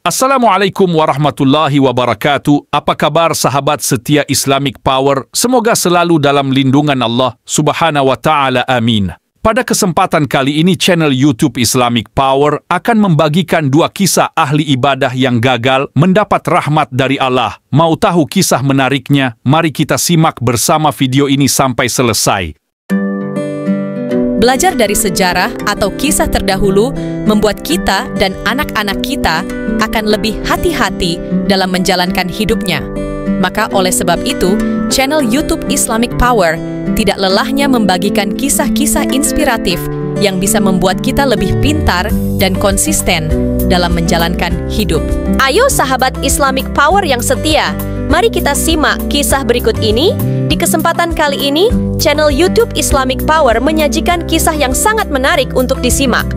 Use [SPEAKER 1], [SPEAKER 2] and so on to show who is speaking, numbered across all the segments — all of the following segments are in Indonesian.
[SPEAKER 1] Assalamualaikum warahmatullahi wabarakatuh. Apa kabar sahabat setia Islamic Power? Semoga selalu dalam lindungan Allah Subhanahu wa taala. Amin. Pada kesempatan kali ini channel YouTube Islamic Power akan membagikan dua kisah ahli ibadah yang gagal mendapat rahmat dari Allah. Mau tahu kisah menariknya? Mari kita simak bersama video ini sampai selesai.
[SPEAKER 2] Belajar dari sejarah atau kisah terdahulu membuat kita dan anak-anak kita akan lebih hati-hati dalam menjalankan hidupnya. Maka oleh sebab itu, channel YouTube Islamic Power tidak lelahnya membagikan kisah-kisah inspiratif yang bisa membuat kita lebih pintar dan konsisten dalam menjalankan hidup.
[SPEAKER 3] Ayo sahabat Islamic Power yang setia, mari kita simak kisah berikut ini. Di kesempatan kali ini, channel YouTube Islamic Power menyajikan kisah yang sangat menarik untuk disimak.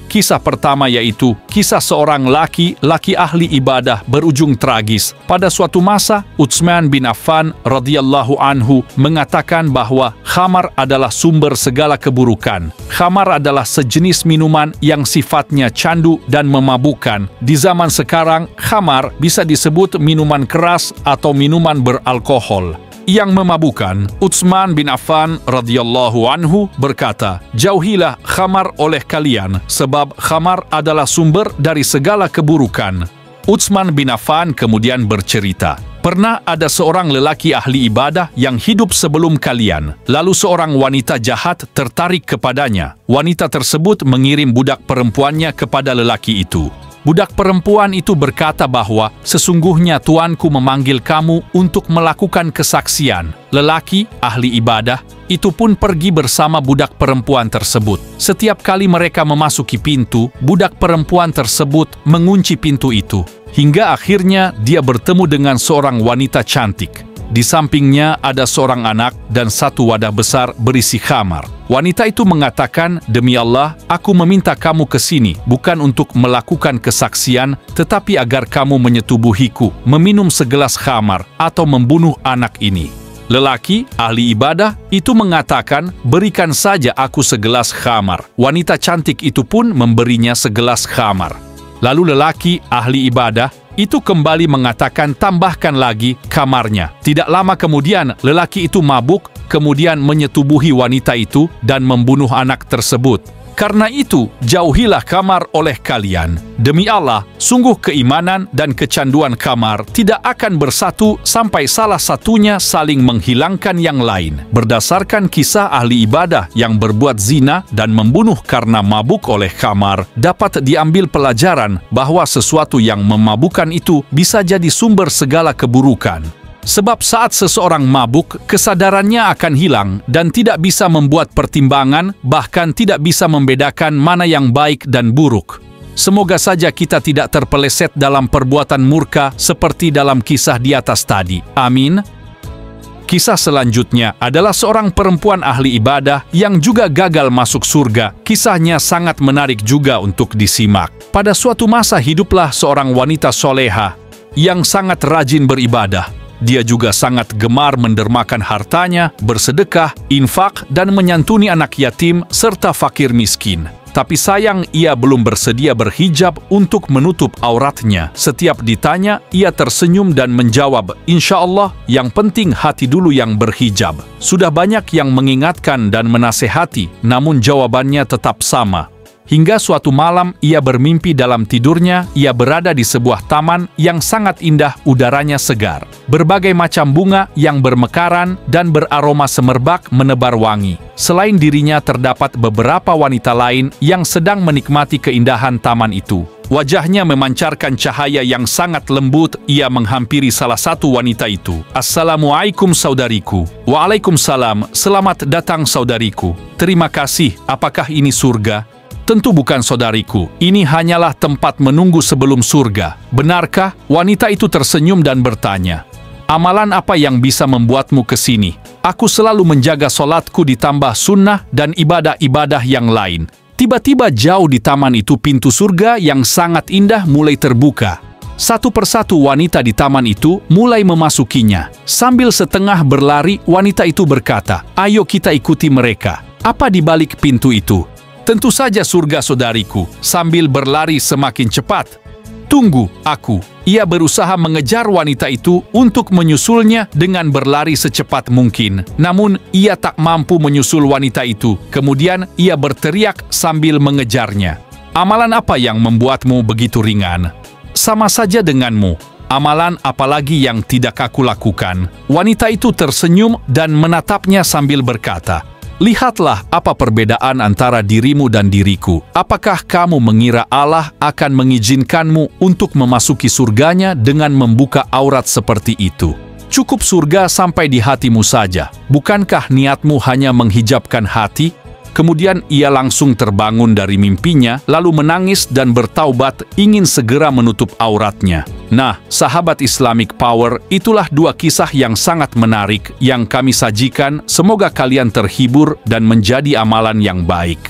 [SPEAKER 1] Kisah pertama yaitu kisah seorang laki ahli ibadah berujung tragis. Pada suatu masa, Utsman bin Affan radhiyallahu anhu mengatakan bahwa khamar adalah sumber segala keburukan. Khamar adalah sejenis minuman yang sifatnya candu dan memabukkan. Di zaman sekarang, khamar bisa disebut minuman keras atau minuman beralkohol yang memabukkan. Utsman bin Affan radhiyallahu anhu berkata, "Jauhilah khamar oleh kalian, sebab khamar adalah sumber dari segala keburukan." Utsman bin Affan kemudian bercerita, "Pernah ada seorang lelaki ahli ibadah yang hidup sebelum kalian. Lalu seorang wanita jahat tertarik kepadanya. Wanita tersebut mengirim budak perempuannya kepada lelaki itu. Budak perempuan itu berkata bahwa sesungguhnya tuanku memanggil kamu untuk melakukan kesaksian." Lelaki ahli ibadah itu pun pergi bersama budak perempuan tersebut. Setiap kali mereka memasuki pintu, budak perempuan tersebut mengunci pintu itu. Hingga akhirnya dia bertemu dengan seorang wanita cantik. Di sampingnya ada seorang anak dan satu wadah besar berisi khamar. Wanita itu mengatakan, "Demi Allah, aku meminta kamu ke sini bukan untuk melakukan kesaksian, tetapi agar kamu menyetubuhiku, meminum segelas khamar atau membunuh anak ini." Lelaki ahli ibadah itu mengatakan, "Berikan saja aku segelas khamar." Wanita cantik itu pun memberinya segelas khamar. Lalu lelaki ahli ibadah itu kembali mengatakan, "Tambahkan lagi kamarnya." Tidak lama kemudian, lelaki itu mabuk, kemudian menyetubuhi wanita itu dan membunuh anak tersebut. Karena itu, jauhilah kamar oleh kalian. Demi Allah, sungguh keimanan dan kecanduan kamar tidak akan bersatu sampai salah satunya saling menghilangkan yang lain. Berdasarkan kisah ahli ibadah yang berbuat zina dan membunuh karena mabuk oleh kamar, dapat diambil pelajaran bahwa sesuatu yang memabukkan itu bisa jadi sumber segala keburukan. Sebab saat seseorang mabuk, kesadarannya akan hilang dan tidak bisa membuat pertimbangan, bahkan tidak bisa membedakan mana yang baik dan buruk. Semoga saja kita tidak terpeleset dalam perbuatan murka seperti dalam kisah di atas tadi. Amin. Kisah selanjutnya adalah seorang perempuan ahli ibadah yang juga gagal masuk surga. Kisahnya sangat menarik juga untuk disimak. Pada suatu masa hiduplah seorang wanita soleha yang sangat rajin beribadah. Dia juga sangat gemar mendermakan hartanya, bersedekah, infak, dan menyantuni anak yatim serta fakir miskin. Tapi sayang ia belum bersedia berhijab untuk menutup auratnya. Setiap ditanya, ia tersenyum dan menjawab, "Insya Allah, yang penting hati dulu yang berhijab." Sudah banyak yang mengingatkan dan menasehati, namun jawabannya tetap sama. Hingga suatu malam ia bermimpi dalam tidurnya, ia berada di sebuah taman yang sangat indah, udaranya segar. Berbagai macam bunga yang bermekaran dan beraroma semerbak menebar wangi. Selain dirinya terdapat beberapa wanita lain yang sedang menikmati keindahan taman itu. Wajahnya memancarkan cahaya yang sangat lembut. Ia menghampiri salah satu wanita itu. "Assalamualaikum saudariku." "Waalaikumsalam, selamat datang saudariku." "Terima kasih, apakah ini surga?" "Tentu bukan saudariku, ini hanyalah tempat menunggu sebelum surga." "Benarkah?" Wanita itu tersenyum dan bertanya, "Amalan apa yang bisa membuatmu ke sini?" "Aku selalu menjaga solatku ditambah sunnah dan ibadah-ibadah yang lain." Tiba-tiba jauh di taman itu pintu surga yang sangat indah mulai terbuka. Satu persatu wanita di taman itu mulai memasukinya. Sambil setengah berlari, wanita itu berkata, "Ayo kita ikuti mereka." "Apa di balik pintu itu?" Tentu saja surga, saudariku, sambil berlari semakin cepat. Tunggu, aku. Ia berusaha mengejar wanita itu untuk menyusulnya dengan berlari secepat mungkin. Namun, ia tak mampu menyusul wanita itu. Kemudian, ia berteriak sambil mengejarnya. Amalan apa yang membuatmu begitu ringan? Sama saja denganmu. Amalan apalagi yang tidak aku lakukan? Wanita itu tersenyum dan menatapnya sambil berkata, "Lihatlah apa perbedaan antara dirimu dan diriku. Apakah kamu mengira Allah akan mengizinkanmu untuk memasuki surganya dengan membuka aurat seperti itu? Cukup surga sampai di hatimu saja. Bukankah niatmu hanya menghijabkan hati?" Kemudian ia langsung terbangun dari mimpinya, lalu menangis dan bertaubat ingin segera menutup auratnya. Nah, sahabat Islamic Power, itulah dua kisah yang sangat menarik yang kami sajikan. Semoga kalian terhibur dan menjadi amalan yang baik.